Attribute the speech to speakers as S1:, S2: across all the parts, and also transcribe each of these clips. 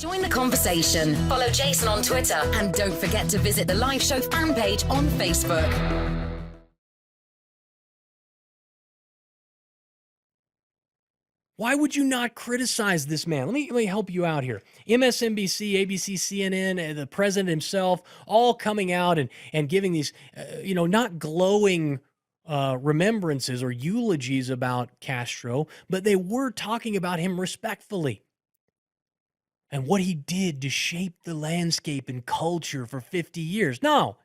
S1: Join the conversation. Follow Jason on Twitter. And don't forget to visit the live show fan page on Facebook.
S2: Why would you not criticize this man? Let me help you out here. MSNBC, ABC, CNN, the president himself, all coming out and giving these, not glowing remembrances or eulogies about Castro, but they were talking about him respectfully and what he did to shape the landscape and culture for 50 years. No,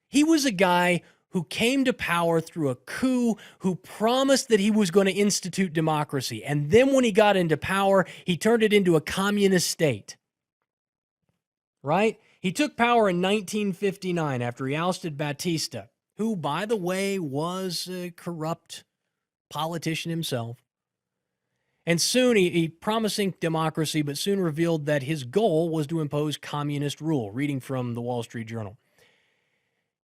S2: he was a guy who came to power through a coup, who promised that he was going to institute democracy. And then when he got into power, he turned it into a communist state. Right? He took power in 1959 after he ousted Batista, who, by the way, was a corrupt politician himself. And soon he promising democracy, but soon revealed that his goal was to impose communist rule, reading from the Wall Street Journal.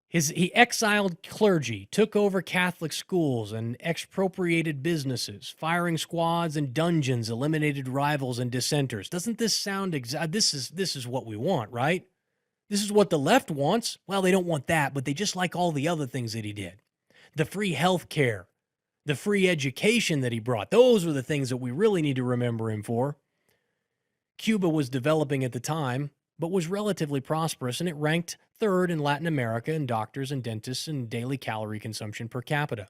S2: He exiled clergy, took over Catholic schools, and expropriated businesses, firing squads and dungeons, eliminated rivals and dissenters. Doesn't this sound this is what we want, right? This is what the left wants. Well, they don't want that, but they just like all the other things that he did. The free health care, the free education that he brought. Those were the things that we really need to remember him for. Cuba was developing at the time, but was relatively prosperous, and it ranked third in Latin America in doctors and dentists and daily calorie consumption per capita.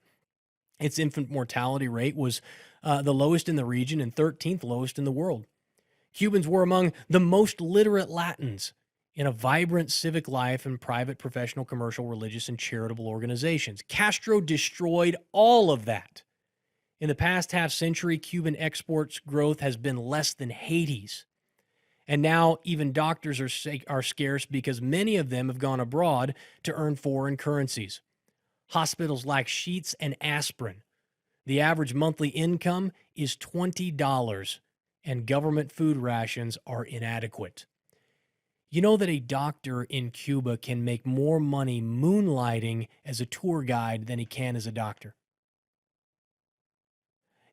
S2: Its infant mortality rate was the lowest in the region and 13th lowest in the world. Cubans were among the most literate Latins in a vibrant civic life and private, professional, commercial, religious, and charitable organizations. Castro destroyed all of that. In the past half century, Cuban exports growth has been less than Haiti's. And now even doctors are scarce because many of them have gone abroad to earn foreign currencies. Hospitals lack sheets and aspirin. The average monthly income is $20, and government food rations are inadequate. You know that a doctor in Cuba can make more money moonlighting as a tour guide than he can as a doctor.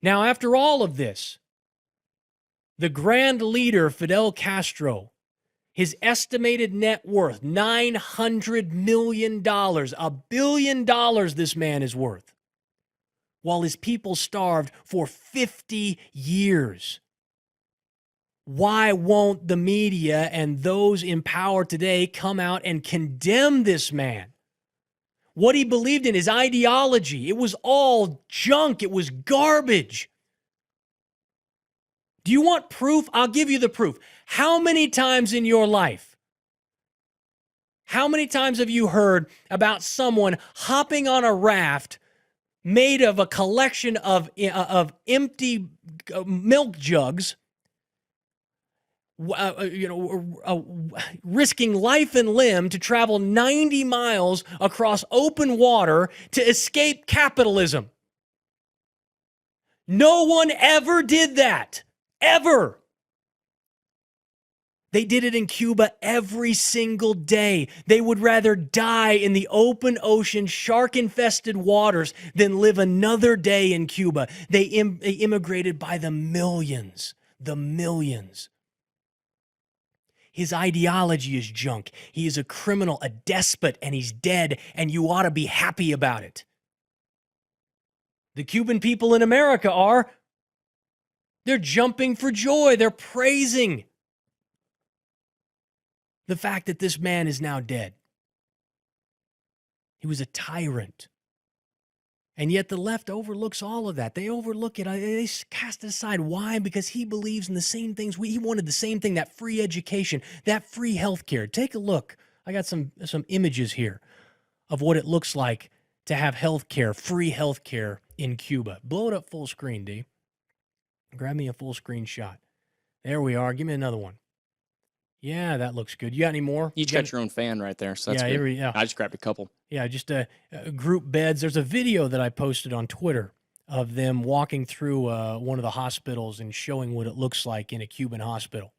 S2: Now, after all of this, the grand leader, Fidel Castro, his estimated net worth, $900 million, $1 billion this man is worth, while his people starved for 50 years. Why won't the media and those in power today come out and condemn this man? What he believed in, his ideology, it was all junk. It was garbage. Do you want proof? I'll give you the proof. How many times in your life, how many times have you heard about someone hopping on a raft made of a collection of empty milk jugs, risking life and limb to travel 90 miles across open water to escape capitalism? No one ever did that. Ever. They did it in Cuba every single day. They would rather die in the open ocean, shark-infested waters than live another day in Cuba. They immigrated by the millions. The millions. His ideology is junk. He is a criminal, a despot, and he's dead, and you ought to be happy about it. The Cuban people in America are. They're jumping for joy. They're praising the fact that this man is now dead. He was a tyrant. And yet the left overlooks all of that. They overlook it. They cast it aside. Why? Because he believes in the same things. He wanted the same thing, that free education, that free health care. Take a look. I got some images here of what it looks like to have health care, free health care in Cuba. Blow it up full screen, D. Grab me a full screen shot. There we are. Give me another one. Yeah, that looks good. You got any more?
S3: You got your own fan right there, so that's good.
S2: Yeah.
S3: I just grabbed a couple.
S2: Yeah, just group beds. There's a video that I posted on Twitter of them walking through one of the hospitals and showing what it looks like in a Cuban hospital.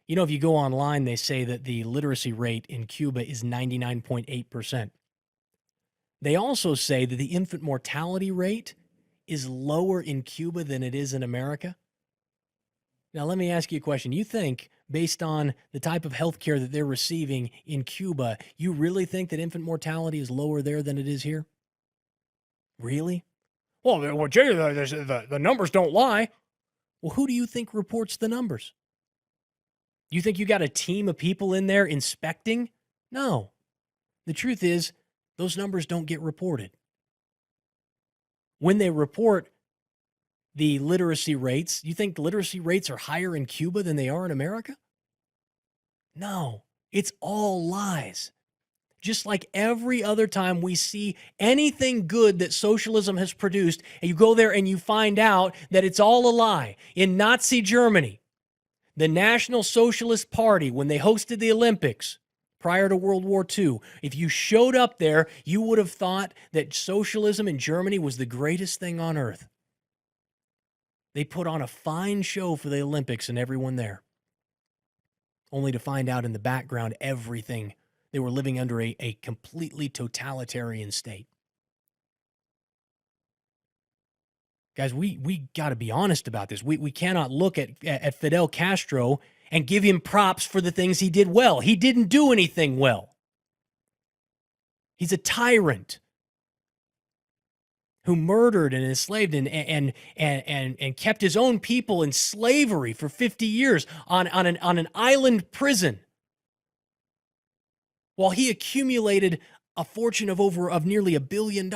S2: You know, if you go online, they say that the literacy rate in Cuba is 99.8%. They also say that the infant mortality rate is lower in Cuba than it is in America. Now, let me ask you a question. You think, based on the type of health care that they're receiving in Cuba, you really think that infant mortality is lower there than it is here? Really? Well, Jay, the numbers don't lie. Well, who do you think reports the numbers? You think you got a team of people in there inspecting? No. The truth is, those numbers don't get reported. When they report the literacy rates, you think literacy rates are higher in Cuba than they are in America? No, it's all lies. Just like every other time we see anything good that socialism has produced, and you go there and you find out that it's all a lie. In Nazi Germany, the National Socialist Party, when they hosted the Olympics prior to World War II, if you showed up there, you would have thought that socialism in Germany was the greatest thing on earth. They put on a fine show for the Olympics and everyone there, only to find out in the background everything. They were living under a completely totalitarian state. Guys, we got to be honest about this. We cannot look at Fidel Castro and give him props for the things he did well. He didn't do anything well. He's a tyrant who murdered and enslaved and kept his own people in slavery for 50 years on an island prison, while he accumulated a fortune of nearly $1 billion.